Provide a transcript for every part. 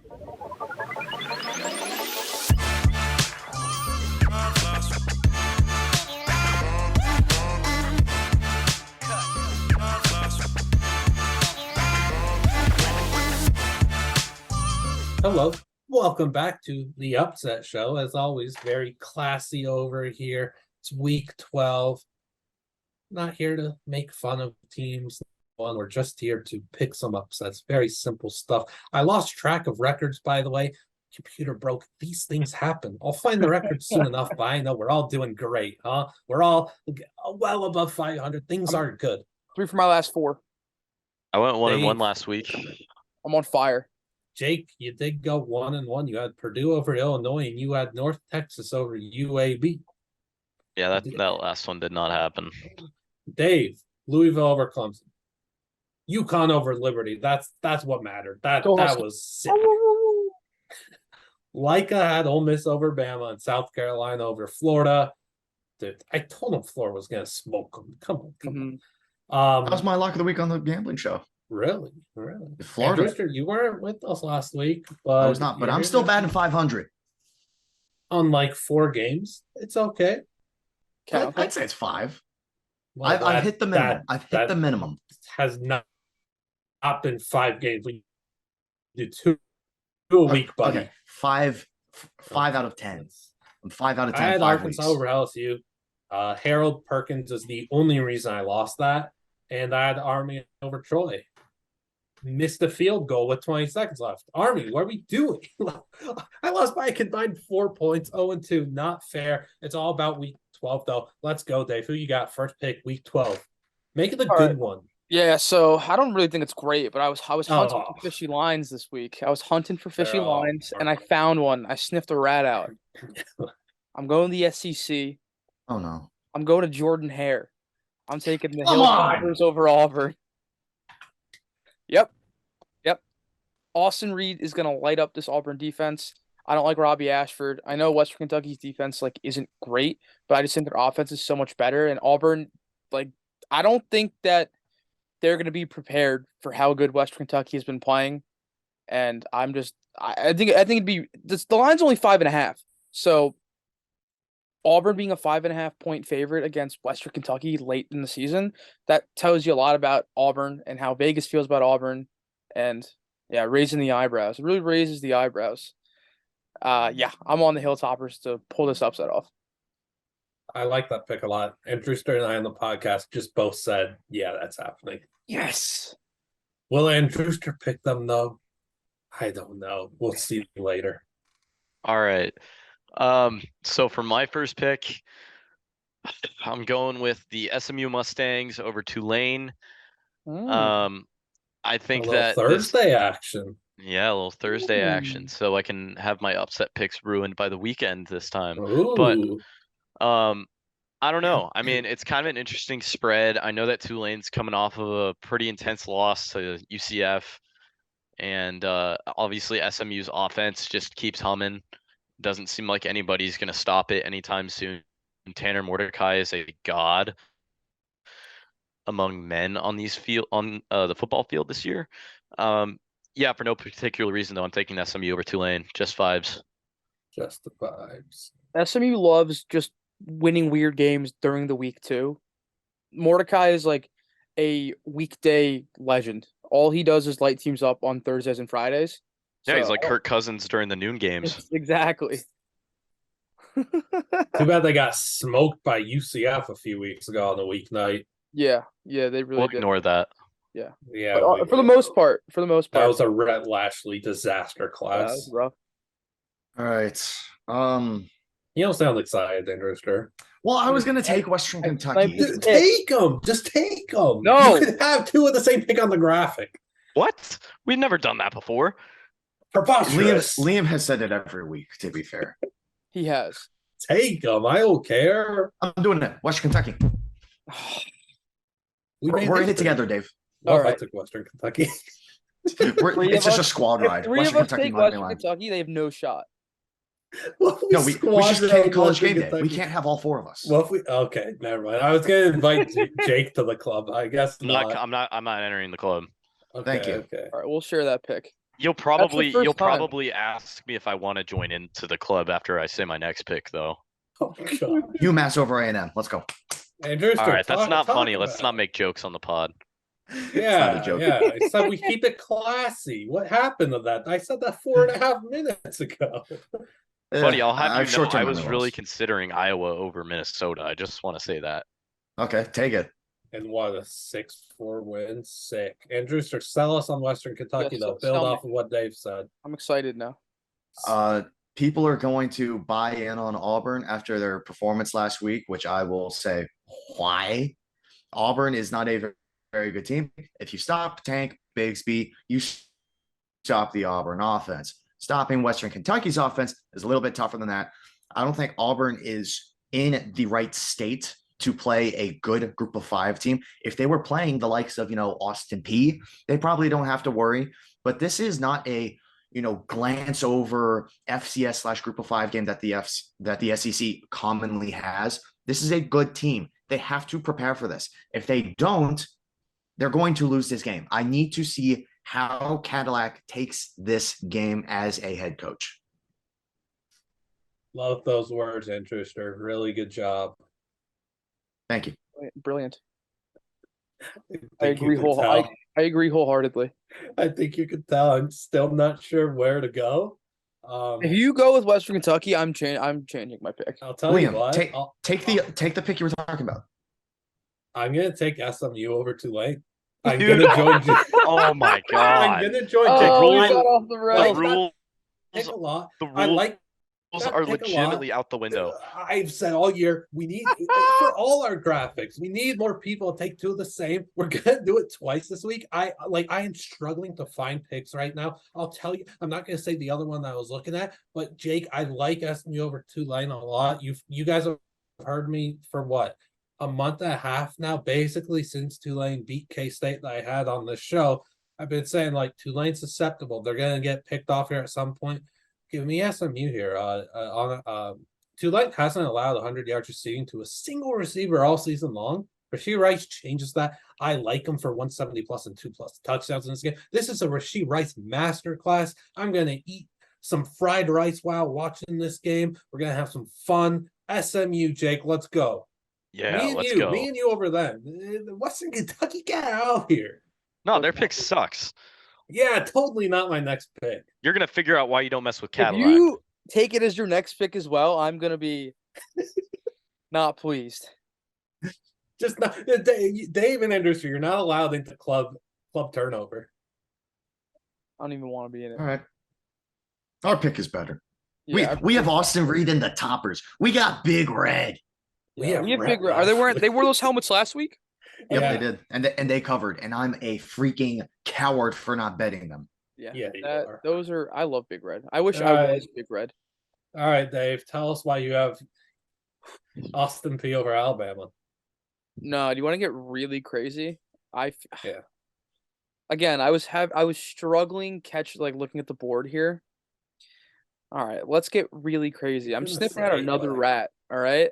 Hello, welcome back to the Upset Show. As always, very classy over here. It's week 12. Not here to make fun of teams. We're just here to pick some upsets. Very simple stuff. I lost track of records, by the way. Computer broke. These things happen. I'll find the records soon enough, but I know we're all doing great, huh? We're all well above 500. Things are good. 3 for my last 4. I went 1-1 Dave. last week. I'm on fire. Jake, you did go 1-1. You had Purdue over Illinois, and you had North Texas over UAB. Yeah, that last one did not happen. Dave, Louisville over Clemson. UConn over Liberty. That's what mattered. That was sick. Leica had Ole Miss over Bama and South Carolina over Florida. Dude, I told him Florida was gonna smoke them. Come on. That was my lock of the week on the gambling show. Really? Florida. Rooster, you weren't with us last week, but I was not, but I'm still batting 500. On like 4 games. It's okay. I'd say it's 5. Well, I've hit the minimum. I've hit the minimum. Has not been 5 games. We do 2 a week, buddy. Okay, 5 out of 10. I'm 5 out of 10. I had 5 Arkansas weeks. over LSU. Harold Perkins is the only reason I lost that, and I had Army over Troy. Missed a field goal with 20 seconds left. Army, what are we doing? I lost by a combined 4 points, 0-2. Not fair. It's all about week 12, though. Let's go, Dave. Who you got? First pick, week 12. Make it a good one. Yeah, so I don't really think it's great, but I was hunting for fishy lines this week. I was hunting for fishy lines, and I found one. I sniffed a rat out. I'm going to the SEC. Oh, no. I'm going to Jordan Hare. I'm taking the Hilltoppers over Auburn. Yep. Austin Reed is going to light up this Auburn defense. I don't like Robbie Ashford. I know Western Kentucky's defense isn't great, but I just think their offense is so much better. And Auburn, I don't think that they're going to be prepared for how good Western Kentucky has been playing. And I think it'd be the line's only 5.5. So Auburn being a 5.5 point favorite against Western Kentucky late in the season, that tells you a lot about Auburn and how Vegas feels about Auburn. And yeah, raising the eyebrows. It really raises the eyebrows. Yeah, I'm on the Hilltoppers to pull this upset off. I like that pick a lot. And Drewster and I on the podcast just both said, yeah, that's happening. Yes. Will and Drewster pick them, though? I don't know. We'll see later. All right. So for my first pick, I'm going with the SMU Mustangs over Tulane. I think that Thursday action. Yeah, a little Thursday action. So I can have my upset picks ruined by the weekend this time. Ooh. But I don't know. I mean, it's kind of an interesting spread. I know that Tulane's coming off of a pretty intense loss to UCF. And obviously SMU's offense just keeps humming. Doesn't seem like anybody's going to stop it anytime soon. Tanner Mordecai is a god among men on the football field this year. Yeah, for no particular reason, though, I'm taking SMU over Tulane. Just vibes. Just the vibes. SMU loves just winning weird games during the week, too. Mordecai is like a weekday legend. All he does is light teams up on Thursdays and Fridays. Yeah, he's like Kirk Cousins during the noon games. Exactly. Too bad they got smoked by UCF a few weeks ago on the weeknight. Yeah, they really We'll did. ignore that. Yeah. But, for the most part. That was a Rhett Lashley disaster class. That was rough. All right. You don't sound excited, Rooster. Well, I was going to take Western Kentucky. Take them. Just take them. No. You could have 2 of the same pick on the graphic. What? We've never done that before. Preposterous. Liam has said it every week, to be fair. He has. Take them. I don't care. I'm doing it. Western Kentucky. We're in it together, Dave. Well, All right. I took Western Kentucky. It's just a squad ride. Three of us take Western Kentucky, they have no shot. Well, No, we just can't college game day. We can't have all 4 of us. Well, if we okay, never mind. I was going to invite Jake to the club. I guess I'm not entering the club. Okay, Thank you. Okay. All right, we'll share that pick. You'll first probably time. ask me if I want to join into the club after I say my next pick, though. Oh god. UMass over A&M. Let's go. And Drewster, All right, that's not talk funny. Let's about not it. make jokes on the pod. It's not a joke. Yeah. I said we keep it classy. What happened to that? I said that 4.5 minutes ago. Buddy, Yeah, I'll have I you have know, short-term I was memory really loss. considering Iowa over Minnesota. I just want to say that. Okay, take it. And what a 6-4 win. Sick. And Drewster, sell us on Western Kentucky, Yes, though. sell Build me. off of what Dave said. I'm excited now. People are going to buy in on Auburn after their performance last week, which I will say why. Auburn is not a very good team. If you stop Tank Bigsby, you stop the Auburn offense. Stopping Western Kentucky's offense is a little bit tougher than that. I don't think Auburn is in the right state to play a good group of 5 team. If they were playing the likes of, Austin P, they probably don't have to worry. But this is not a, glance over FCS / group of 5 game that the SEC commonly has. This is a good team. They have to prepare for this. If they don't, they're going to lose this game. I need to see how Cadillac takes this game as a head coach. Love those words, Drewster. Really good job. Thank you. Brilliant. I agree I agree wholeheartedly. I think you could tell. I'm still not sure where to go. If you go with Western Kentucky, I'm changing my pick. I'll tell you Liam, what. take the pick you were talking about. I'm gonna take SMU over Tulane. I'm Dude. gonna join. Oh my I'm god. gonna join. Oh, we rules- got off the The rails. rules, Pick a lot. the I rules like. are pick a lot. legitimately out the window. I've said all year we need for all our graphics. We need more people to take 2 of the same. We're gonna do it twice this week. I am struggling to find picks right now. I'll tell you. I'm not gonna say the other one that I was looking at, but Jake, I like SMU over Tulane a lot. You guys have heard me for what? A month and a half now, basically since Tulane beat K-State that I had on this show. I've been saying like Tulane's susceptible. They're gonna get picked off here at some point. Give me SMU here. Tulane hasn't allowed 100 yards receiving to a single receiver all season long. Rashee Rice changes that. I like him for 170 plus and 2+ touchdowns in this game. This is a Rashee Rice masterclass. I'm gonna eat some fried rice while watching this game. We're gonna have some fun. SMU, Jake, let's go. Yeah, let's go. Me and you over them. Western Kentucky, get out here. No, their pick sucks. Yeah, totally not my next pick. You're gonna figure out why you don't mess with If Cadillac. you take it as your next pick as well, I'm gonna be not pleased. Just not Dave and Anderson, you're not allowed into club turnover. I don't even want to be in it. All right. Our pick is better. Yeah, we have Austin Reed in the toppers. We got Big Red. we have big. Are they wore those helmets last week? Yep, Yeah. they did. And they covered. And I'm a freaking coward for not betting them. Yeah, Yeah, you are. those are. I love Big Red. I wish All I right. was Big Red. All right, Dave, tell us why you have Austin P over Alabama. No, do you want to get really crazy? Yeah. Again, I was struggling looking at the board here. All right, let's get really crazy. I'm gonna sniffing out say, another like- rat. All right,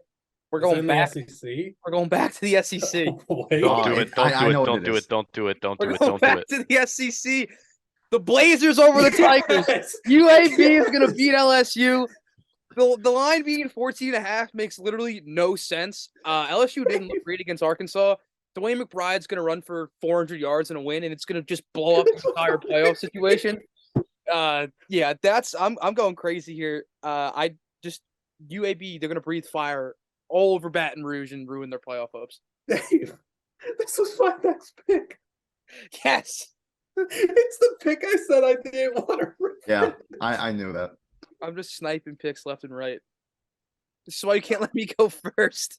we're Is it going in back. the SEC? We're going back to the SEC. Wait. Don't do it. Don't I do know it. what Don't it do is. it. Don't do it. Don't do We're it. going Don't do back it. to the SEC. The Blazers over the Tigers. Yes. UAB is going to beat LSU. The line being 14.5 makes literally no sense. LSU didn't look great against Arkansas. Dwayne McBride's going to run for 400 yards and a win, and it's going to just blow up the entire playoff situation. Yeah, I'm going crazy here. UAB, they're going to breathe fire all over Baton Rouge and ruin their playoff hopes. Dave, this was my next pick. Yes. It's the pick I said I didn't want to read. Yeah, I knew that. I'm just sniping picks left and right. This is why you can't let me go first.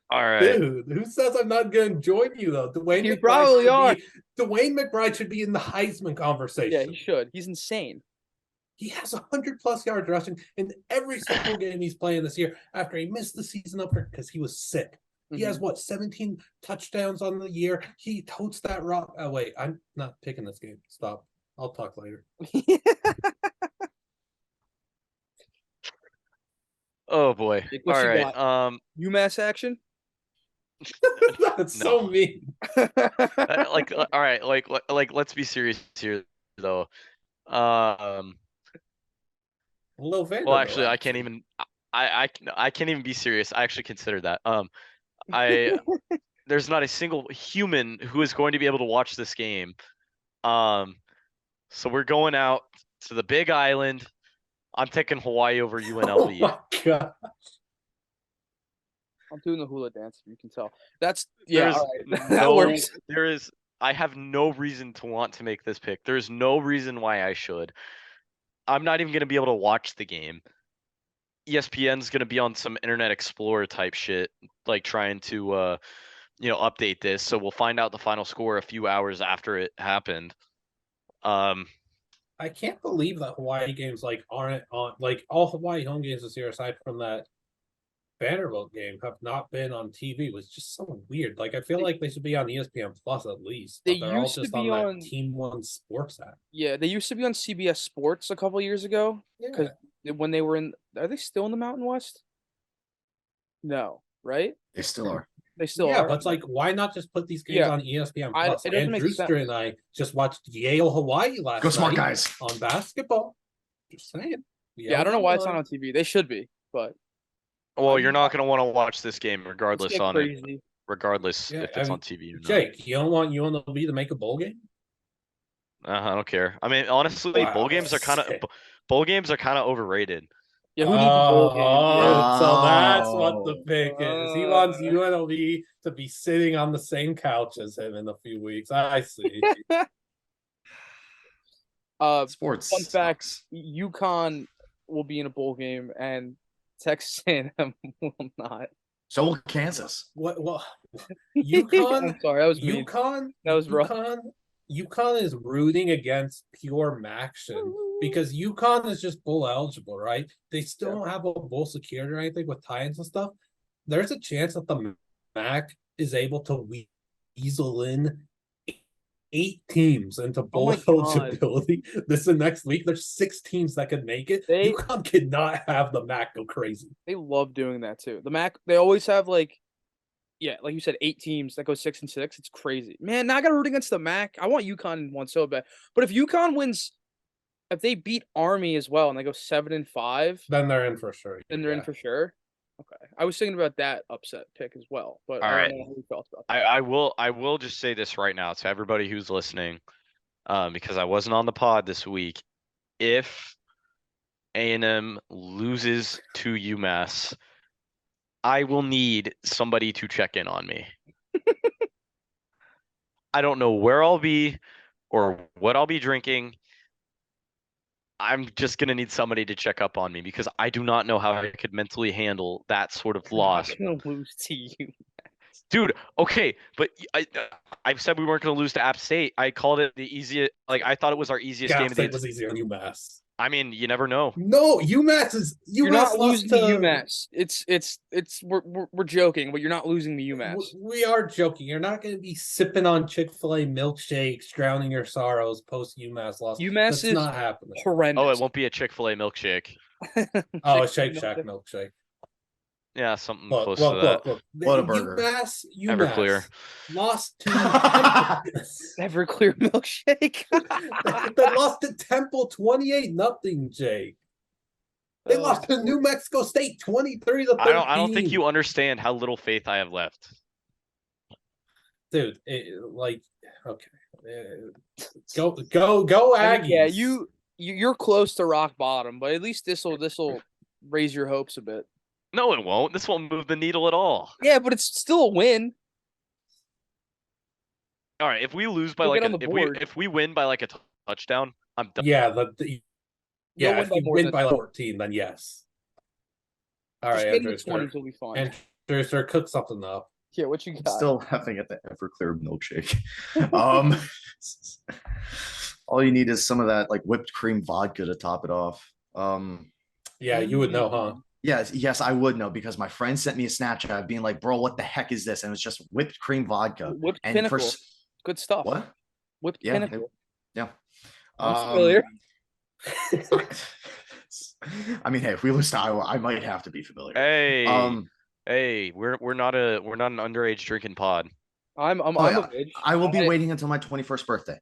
All right. Dude, who says I'm not going to join you, though? You probably are. Dwayne McBride should be in the Heisman conversation. Yeah, he should. He's insane. He has 100+ yards rushing in every single game he's playing this year after he missed the season opener because he was sick. He has 17 touchdowns on the year. He totes that rock. Oh, wait, I'm not picking this game. Stop. I'll talk later. Oh boy. Nick, what All you right. got? UMass action. That's so mean. All right. Like, let's be serious here, though. Lil Well, Vanderbilt, actually, I can't even. I can't even be serious. I actually considered that. I there's not a single human who is going to be able to watch this game. So we're going out to the Big Island. I'm taking Hawaii over Oh UNLV. my god. I'm doing the hula dance. If you can tell. That's yeah. There's All right. That works. I have no reason to want to make this pick. There's no reason why I should. I'm not even gonna be able to watch the game. ESPN's gonna be on some Internet Explorer type shit, like trying to update this. So we'll find out the final score a few hours after it happened. I can't believe that Hawaii games like aren't on, like all Hawaii home games this year aside from that Vanderbilt game have not been on TV. It was just so weird. Like I feel like they should be on ESPN Plus at least, They but they're all used to just be on on- that Team One Sports app. Yeah, they used to be on CBS Sports a couple years ago Yeah. because when they were in, are they still in the Mountain West? No, right? They still are. They still Yeah, are. but it's like, why not just put these games Yeah. on ESPN I- Plus? it doesn't make Andrewster sense. and I just watched Yale Hawaii last Go smart night guys. on basketball. Just saying. Yeah, I don't know why it's not on. on TV. They should be, but Well, you're not gonna want to watch this game let's regardless get on crazy. it, regardless Yeah, if I it's mean, on TV or not. Jake, you don't want UNLV to make a bowl game? I don't care. I mean, honestly, Wow, bowl games are kind sick. of overrated. Yeah, who needs a bowl game? Yeah. So that's what the Oh. pick is. He wants Uh. UNLV to be sitting on the same couch as him in a few weeks. I see. Sports. Fun fact: sucks. UConn will be in a bowl game, and Texas A&M will not. So will Kansas. What? UConn. I'm sorry, that was mean. UConn. That was rough. UConn is rooting against pure Maction because UConn is just bowl eligible, right? They still don't have a bowl security or anything with tie-ins and stuff. There's a chance that the MAC is able to weasel in 8 teams into bowl my God. eligibility this and next week. There's 6 teams that could make it. They- UConn cannot have the MAC go crazy. They love doing that too. The MAC, they always have like you said, 8 teams that go 6-6. It's crazy, man. Now I got to root against the MAC. I want UConn in one so bad. But if UConn wins, if they beat Army as well and they go 7-5, Then they're in for sure. then they're in for sure. Okay, I was thinking about that upset pick as well, but All I right. don't know how you felt about that. I will just say this right now to everybody who's listening, because I wasn't on the pod this week. If A&M loses to UMass, I will need somebody to check in on me. I don't know where I'll be or what I'll be drinking. I'm just gonna need somebody to check up on me because I do not know how I could mentally handle that sort of loss. I'm gonna lose to you. Dude, okay, but I said we weren't going to lose to App State. I called it the easiest. Like I thought it was our easiest App game of State the. was easier than UMass. I mean, you never know. No, UMass is You're UMass not lost losing to to UMass. It's we're joking, but you're not losing to UMass. We are joking. You're not going to be sipping on Chick-fil-A milkshakes, drowning your sorrows post UMass loss. UMass That's is not happening. horrendous. Oh, it won't be a Chick-fil-A milkshake. Oh, a Shake Shack milkshake. Yeah, something Look, close look, to that. look. Whataburger. UMass Everclear. lost to Everclear milkshake. they lost to Temple 28-0, Jake. They lost to New Mexico State 23-13. I don't think you understand how little faith I have left. Dude, okay. Go Aggies. Yeah, you're close to rock bottom, but at least this'll raise your hopes a bit. No, it won't. This won't move the needle at all. Yeah, but it's still a win. All right, if we lose by You'll like get on the board. if we win by like a touchdown, I'm done. Yeah, You'll if you more win than by 20. 14, then yes. All Just right, get in the Andrew, 20s will be fine. Andrew, sir, cook something up. Yeah, what you got? Still having at the Everclear milkshake. All you need is some of that like whipped cream vodka to top it off. Yeah, you would know, huh? Yes, I would know because my friend sent me a Snapchat being like, "Bro, what the heck is this?" And it was just whipped cream vodka. Whipped And Pinnacle. for Good stuff. what? Whipped Yeah, Pinnacle. Yeah. I'm familiar. I mean, hey, if we lose to Iowa, I might have to be familiar. Hey, hey, we're not an underage drinking pod. I'm Oh, yeah. of age. I will be waiting until my 21st birthday.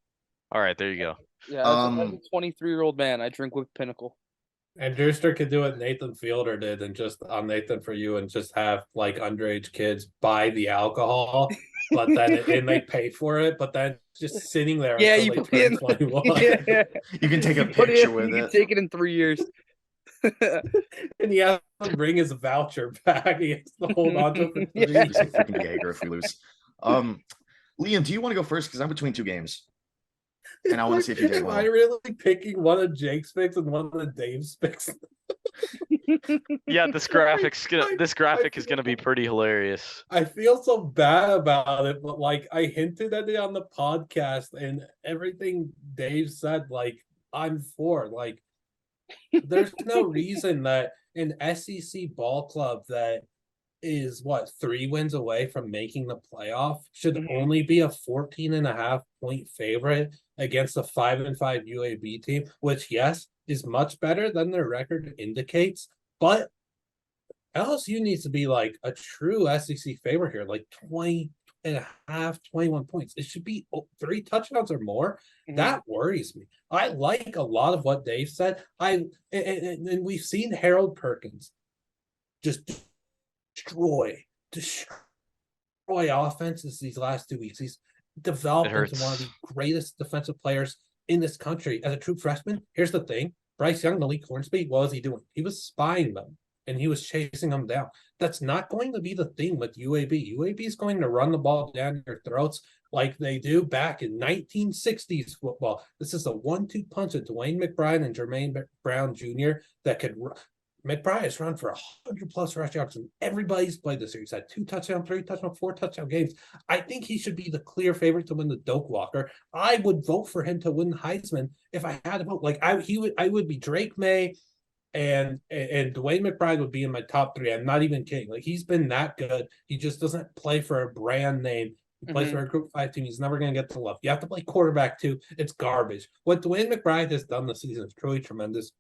All right, there you go. Yeah, as a 23-year-old man, I drink with Pinnacle. And Drewster could do what Nathan Fielder did and just on Nathan for You and just have like underage kids buy the alcohol, but then and they pay for it, but then just sitting there Yeah, until you they put turn in 21. Yeah. You can take a You put picture in- with you it. can take it in 3 years. And he has to bring his voucher back. He has to hold on to it for 3 Yeah. years. Just a freaking Jaeger if we lose. Liam, do you want to go first? Because I'm between two games. And I want to see if you did Am well. I really picking one of Jake's picks and one of Dave's picks? Yeah, this graphic is I gonna be pretty hilarious. I feel so bad about it, but like I hinted at it on the podcast and everything Dave said, like I'm for. Like there's no reason that an SEC ball club that is 3 wins away from making the playoff should only be a 14.5 point favorite against a 5-5 UAB team, which yes is much better than their record indicates, but LSU needs to be like a true SEC favorite here, like 20.5, 21 points. It should be 3 touchdowns or more. That worries me. I like a lot of what Dave said. And we've seen Harold Perkins just destroy offenses these last 2 weeks. He's developed into one of the greatest defensive players in this country as a true freshman. Here's the thing: Bryce Young, Malik Hornsby, what was he doing? He was spying them and he was chasing them down. That's not going to be the thing with UAB. UAB is going to run the ball down your throats like they do back in 1960s football. This is a 1-2 punch of Dwayne McBride and Jermaine Brown Jr. that could run. McBride has run for 100+ rush yards, and everybody's played this year. He's had 2 touchdown, 3 touchdown, 4 touchdown games. I think he should be the clear favorite to win the Doak Walker. I would vote for him to win Heisman if I had to vote. Like I would be Drake May, and Dwayne McBride would be in my top 3. I'm not even kidding. Like he's been that good. He just doesn't play for a brand name. He plays for a Group 5 team. He's never going to get the love. You have to play quarterback too. It's garbage. What Dwayne McBride has done this season is truly tremendous.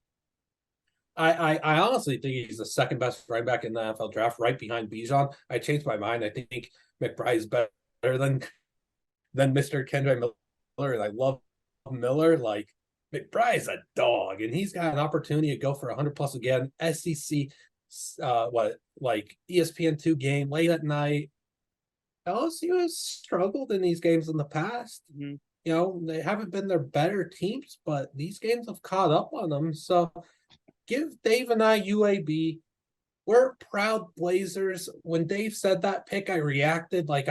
I honestly think he's the second best running back in the NFL draft, right behind Bijan. I changed my mind. I think McBride is better than Mr. Kendra Miller, and I love Miller. Like McBride's a dog, and he's got an opportunity to go for 100+ again. SEC, ESPN2 game late at night. LSU has struggled in these games in the past. You know, they haven't been their better teams, but these games have caught up on them. So give Dave and I UAB. We're proud Blazers. When Dave said that pick, I reacted like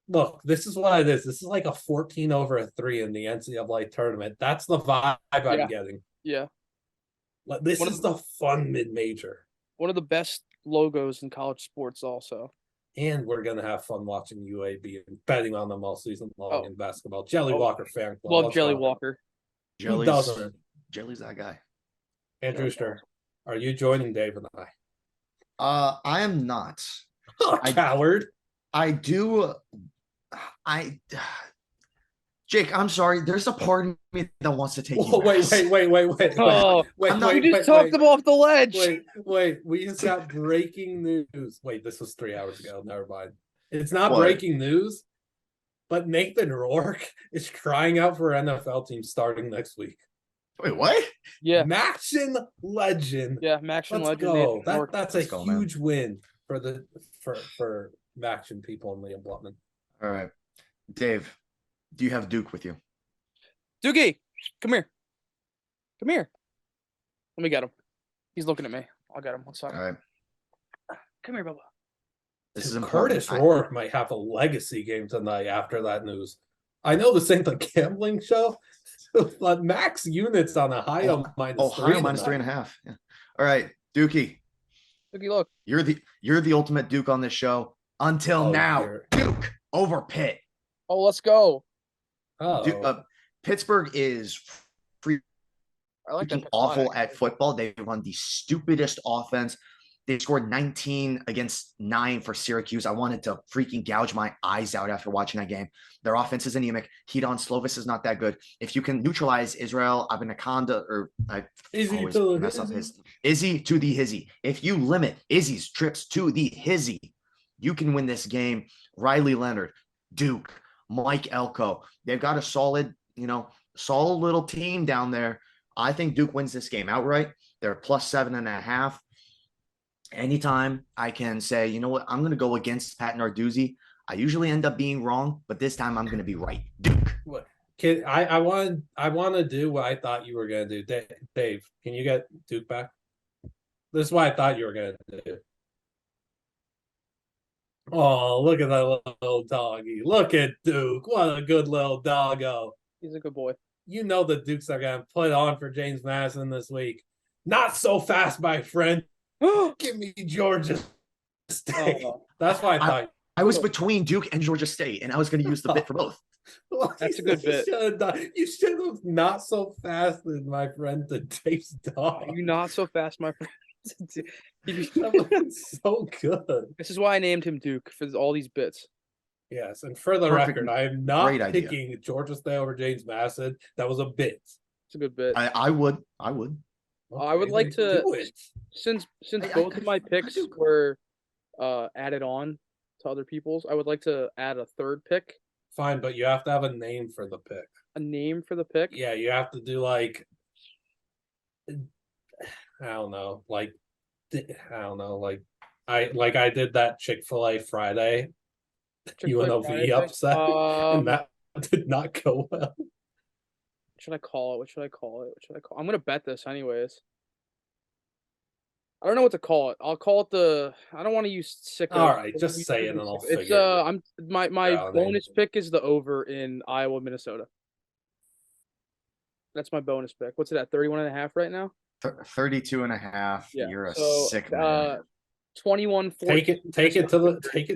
look, this is what it is. This is like a 14/3 in the NCAA tournament. That's the vibe I'm getting. Yeah. This is the fun mid-major. One of the best logos in college sports also. And we're going to have fun watching UAB and betting on them all season long in basketball. Jelly Walker fan club. Love Jelly Walker. Who doesn't? Jelly's that guy. Andrew Stern, are you joining Dave and I? I am not. Oh, coward. Jake, I'm sorry. There's a part of me that wants to take you. Wait. Oh, you just talked him off the ledge. Wait. We just got breaking news. Wait, this was 3 hours ago. Never mind. It's not breaking news, but Nathan Rourke is crying out for NFL team starting next week. Wait, what? Yeah. Maction legend. Yeah, Maction legend. Go. That's a huge man. win for Maction people and Liam Blutman. All right. Dave, do you have Duke with you? Dookie, come here. Come here. Let me get him. He's looking at me. I'll get him. 1 second. All right. Come here, Bubba. This is important. Curtis Rourke might have a legacy game tonight after that news. I know this ain't the gambling show, but max units on Ohio -3. Ohio -3.5. Yeah. All right, Dookie. Dookie, look. You're the ultimate Duke on this show. Until now, Duke over Pitt. Oh, let's go. Pittsburgh is I like that awful at football. They run the stupidest offense. They scored 19 against 9 for Syracuse. I wanted to freaking gouge my eyes out after watching that game. Their offense is anemic. Hedon Slovis is not that good. If you can neutralize Israel Abinaconda, or I always mess up his Izzy to the Hizzy. If you limit Izzy's trips to the Hizzy, you can win this game. Riley Leonard, Duke, Mike Elko. They've got a solid, solid little team down there. I think Duke wins this game outright. They're plus 7.5. Anytime I can say, you know what, I'm going to go against Pat Narduzzi. I usually end up being wrong, but this time I'm going to be right. Duke. What? Kid, I want to do what I thought you were gonna do. Dave, can you get Duke back? This is what I thought you were gonna do. Oh, look at that little doggy. Look at Duke. What a good little doggo. He's a good boy. You know the Dukes are gonna put on for James Madison this week. Not so fast, my friend. Give me Georgia State. That's why I thought. I was between Duke and Georgia State, and I was going to use the bit for both. That's a good bit. You should have not so fast, my friend, to Dave's dog. You not so fast, my friend. That was so good. This is why I named him Duke, for all these bits. Yes, and for the Perfect. record, I am not Great idea. picking Georgia State over James Madison. That was a bit. It's a good bit. I would. I would Okay, like then to do it. since both of my picks were added on to other people's, I would like to add a third pick. Fine, but you have to have a name for the pick. A name for the pick. Yeah, you have to do like I don't know, like I did that Chick-fil-A Friday Chick-fil-A UNLV Friday pick. upset, and that did not go well. What should I call it? I'm gonna bet this anyways. I don't know what to call it. I'll call it I don't want to use sicko. All right, just say it and I'll It's figure it out. I'm my Yeah, bonus pick is the over in Iowa, Minnesota. That's my bonus pick. What's it at? 31.5 right now? 32.5. Yeah. You're a So, sick man. 21-14. Take it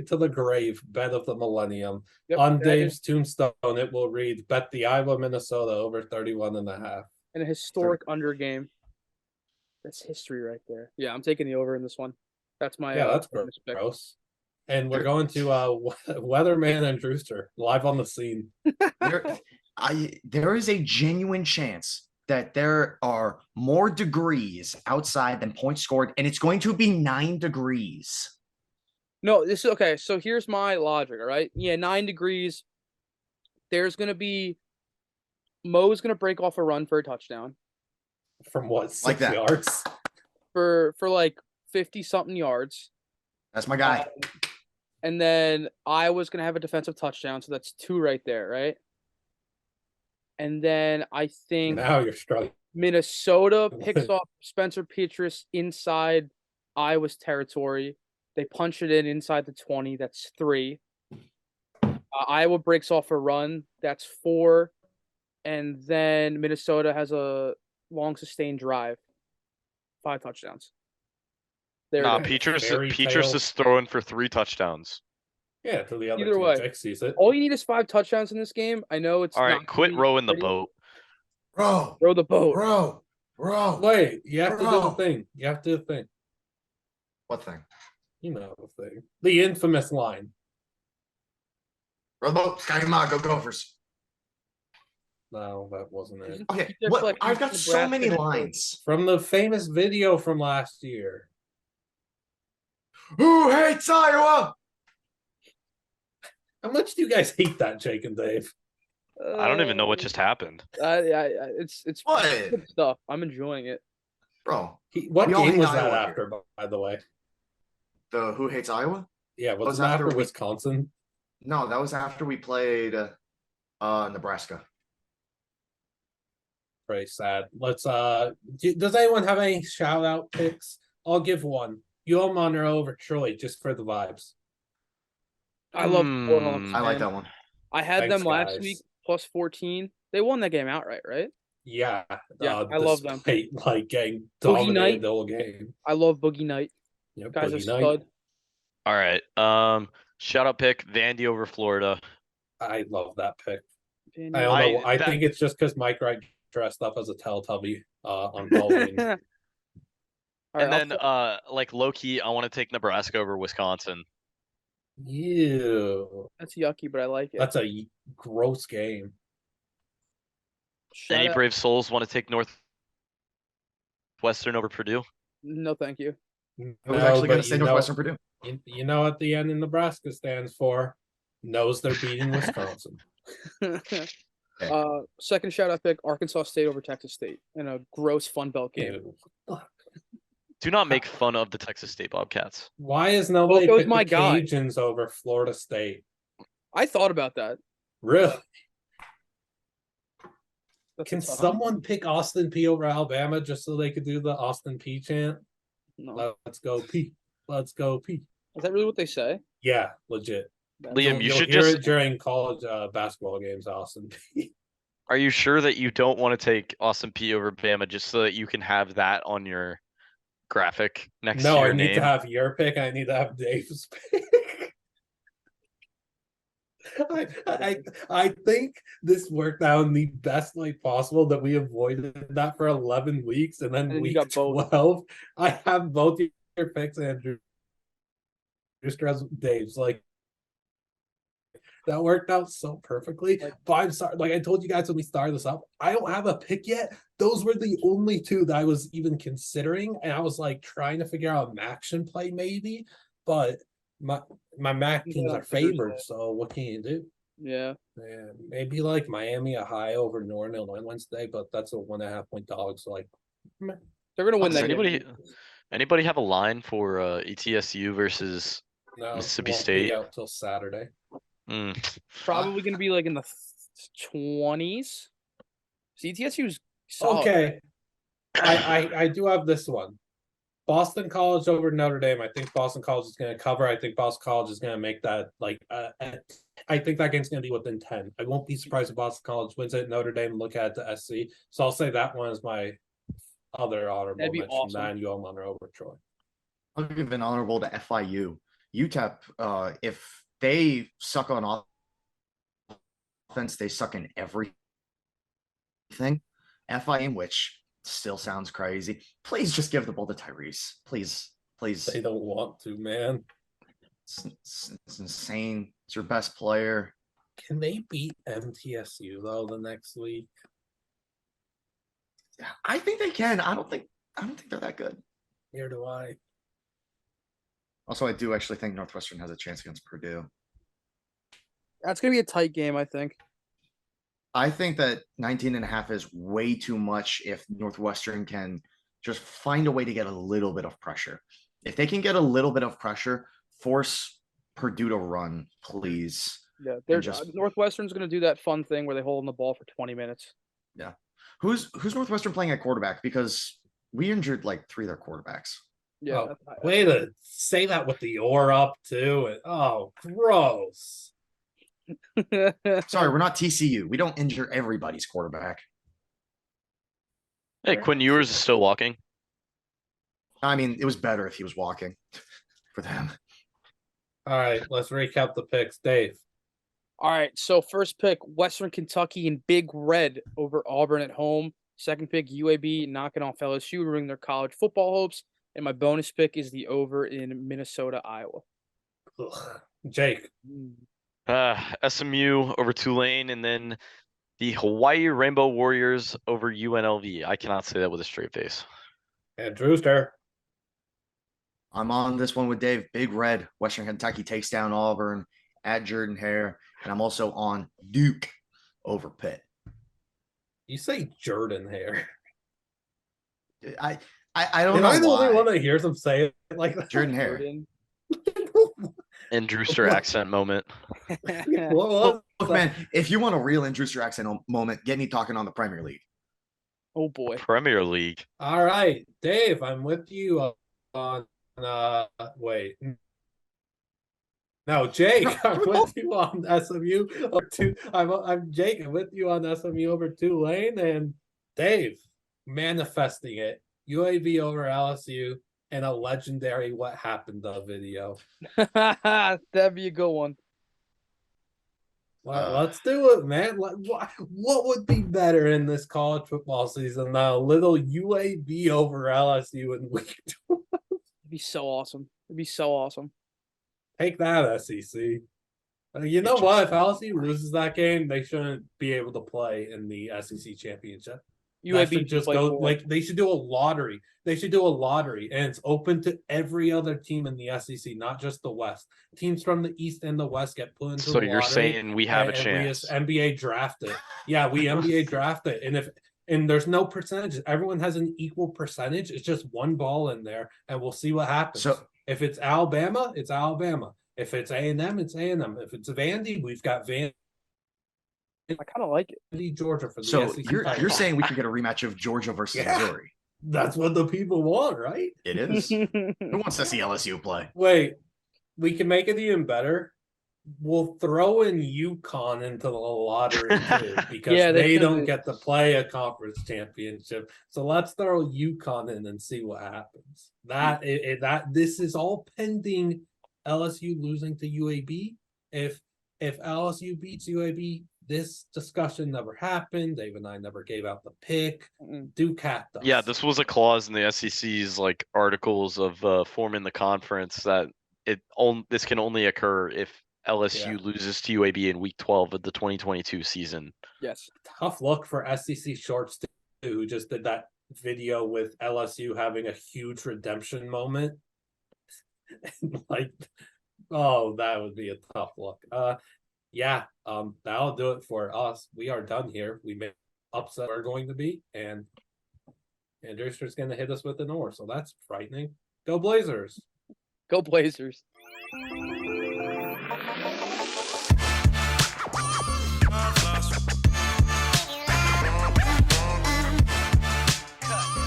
to the grave. Bet of the millennium. Yep, On that Dave's is- tombstone, it will read: Bet the Iowa Minnesota over 31.5. and a historic under game. That's history right there. Yeah, I'm taking the over in this one. That's my Yeah, that's bonus pick. gross. And we're going to Weatherman and Drewster live on the scene. There is a genuine chance that there are more degrees outside than points scored, and it's going to be 9 degrees. No, this is okay. So here's my logic. All right. Yeah, 9 degrees. There's gonna be Mo's gonna break off a run for a touchdown From what, 6 Like that. yards? for like 50 something yards. That's my guy. And then Iowa's gonna have a defensive touchdown, so that's 2 right there, right? And then I think Now you're struggling. Minnesota picks off Spencer Petras inside Iowa's territory. They punch it in inside the 20. That's 3. Iowa breaks off a run. That's 4. And then Minnesota has a long sustained drive. 5 touchdowns. There Nah, it is. Petras is throwing for 3 touchdowns. Yeah, to the other Either team. way. Jake sees it. All you need is 5 touchdowns in this game. I know it's All right, not quit gonna be rowing the pretty. boat. Bro, Row the boat. bro. Wait, you have to do the Bro. thing. You have to do the thing. What thing? You know the thing. The infamous line. Row the boat. Sky Ma, go Gophers. No, that wasn't it. Okay, Keep their what? flag- I've got keep so Nebraska many in- lines. From the famous video from last year. Who hates Iowa? How much do you guys hate that, Jake and Dave? I don't even know what just happened. It's What? good stuff. I'm enjoying it. Bro, What We all game hate was that Iowa after, by the way? the Who Hates Iowa? Yeah, was was it after after we- Wisconsin? No, that was after we played Nebraska. Very sad. Let's does anyone have any shout out picks? I'll give one. UL Monroe over Troy just for the vibes. I love the Warhawks, I like man. that one. I had Thanks, them last guys. week plus 14. They won that game outright, right? Yeah, Yeah, I love them. despite, like getting Boogie dominated Night. the whole game. I love Boogie Knight. Yep, Guys are Boogie Night. stud. All right. Shout out pick Vandy over Florida. I love that pick. Vandy. I don't know. I that- think it's just because Mike Wright dressed up as a Teletubby on Halloween. All right, And I'll then flip- like low key, I want to take Nebraska over Wisconsin. Ew, that's yucky, but I like it. that's a gross game. Shout Any out- brave souls want to take Northwestern over Purdue? No, thank you. I was actually going but to say you know- Northwestern Purdue. You know what the N in Nebraska stands for? Knows they're beating Wisconsin. pick. Second shout out pick, Arkansas State over Texas State in a gross Fun Belt game. Ew. Do not make fun of the Texas State Bobcats. Why is nobody goes picked my the guy. Cajuns over Florida State? I thought about that. Really? That's Can a tough- someone pick Austin P over Alabama just so they could do the Austin P chant? No. Let's go P. Let's go P. Is that really what they say? Yeah, legit. Liam, you You'll should hear just. it during college basketball games, Austin P. Are you sure that you don't want to take Austin P over Bama just so that you can have that on your graphic next to No, your I need name? to have your pick. I need to have Dave's pick. I think this worked out in the best way possible that we avoided that for 11 weeks, and then And you week got both. 12, I have both your picks, Andrew. Just as Dave's like that worked out so perfectly. But I'm sorry, like I told you guys when we started this up, I don't have a pick yet. Those were the only two that I was even considering, and I was like trying to figure out an action play maybe, but my MAC teams Yeah, are favored, so what can you do? Yeah. Yeah, maybe like Miami a high over Northern Illinois Wednesday, but that's a 1.5 point dog. So like, They're gonna win Does that anybody game. anybody have a line for ETSU versus no, Mississippi won't State? be out till Saturday. Probably gonna be like in the 20s. CTSU's solid. Okay, I do have this one. Boston College over Notre Dame. I think Boston College is going to cover. I think Boston College is going to make that like. I think that game's going to be within 10. I won't be surprised if Boston College wins it. Notre Dame look at the SC. So I'll say that one is my other honorable That'd be mention. awesome. That and UL Monroe over Troy. I'll give an honorable to FIU. UTEP, if they suck on offense, they suck in everything. FIU, which still sounds crazy. Please just give the ball to Tyrese. Please. They don't want to, man. It's insane. It's your best player. Can they beat MTSU though the next week? I think they can. I don't think they're that good. Here do I. Also, I do actually think Northwestern has a chance against Purdue. That's gonna be a tight game, I think. I think that 19.5 is way too much if Northwestern can just find a way to get a little bit of pressure. If they can get a little bit of pressure, force Purdue to run, please. Yeah, they're just- Northwestern's gonna do that fun thing where they hold on the ball for 20 minutes. Who's Northwestern playing at quarterback? Because we injured like 3 of their quarterbacks. Yeah. Oh, way to say that with the or up too. Oh, gross. Sorry, we're not TCU. We don't injure everybody's quarterback. Hey, Quinn Ewers is still walking. I mean, it was better if he was walking for them. All right, let's recap the picks. Dave. All right, so first pick, Western Kentucky in Big Red over Auburn at home. Second pick, UAB knocking off LSU, ruining their college football hopes. And my bonus pick is the over in Minnesota, Iowa. Ugh. Jake. SMU over Tulane, and then the Hawaii Rainbow Warriors over UNLV. I cannot say that with a straight face. And Drewster. I'm on this one with Dave. Big Red. Western Kentucky takes down Auburn at Jordan Hare. And I'm also on Duke over Pitt. You say Jordan Hare. I don't Am know I the only why. one that hears him say it like that? Jordan Hare. Jordan. And Drewster accent moment. What was Look, that? man, if you want a real Andrewster accent moment, get me talking on the Premier League. Oh boy. Premier League. All right, Dave, I'm with you on wait. No, Jake, I'm with you on SMU over two. I'm Jake, I'm with you on SMU over Tulane, and Dave manifesting it. UAB over LSU and a legendary "What Happened" video. That'd be a good one. Let's do it, man. What would be better in this college football season than a little UAB over LSU in week 2? It'd be so awesome. It'd be so awesome. Take that, SEC. You know what? If LSU loses that game, they shouldn't be able to play in the SEC championship. That UAB should should just play go more. like they should do a lottery. They should do a lottery, and it's open to every other team in the SEC, not just the West. Teams from the East and the West get put into So the you're lottery, saying we have a and we chance. as NBA draft it. Yeah, we NBA draft it, and there's no percentages. Everyone has an equal percentage. It's just one ball in there, and we'll see what happens. So if it's Alabama, it's Alabama. If it's A&M, it's A&M. If it's Vandy, we've got Vandy, I kind of like it. Georgia for the so SEC you're title. saying we can get a rematch of Georgia versus Yeah. Missouri? That's what the people want, right? It is. Who wants to see LSU play? Wait, we can make it even better. We'll throw in UConn into the lottery too, because Yeah, they they should don't be. get to play a conference championship. So let's throw UConn in and see what happens. This is all pending LSU losing to UAB. If LSU beats UAB, this discussion never happened. Dave and I never gave out the pick. Duke Cat does. Yeah, this was a clause in the SEC's like articles of forming the conference that this can only occur if LSU loses to UAB in week 12 of the 2022 season. Yes. Tough look for SEC shorts too, who just did that video with LSU having a huge redemption moment. Like, oh, that would be a tough look. That'll do it for us. We are done here. We made upset we're going to be, and Drewster's going to hit us with an oar, so that's frightening. Go Blazers! Go Blazers.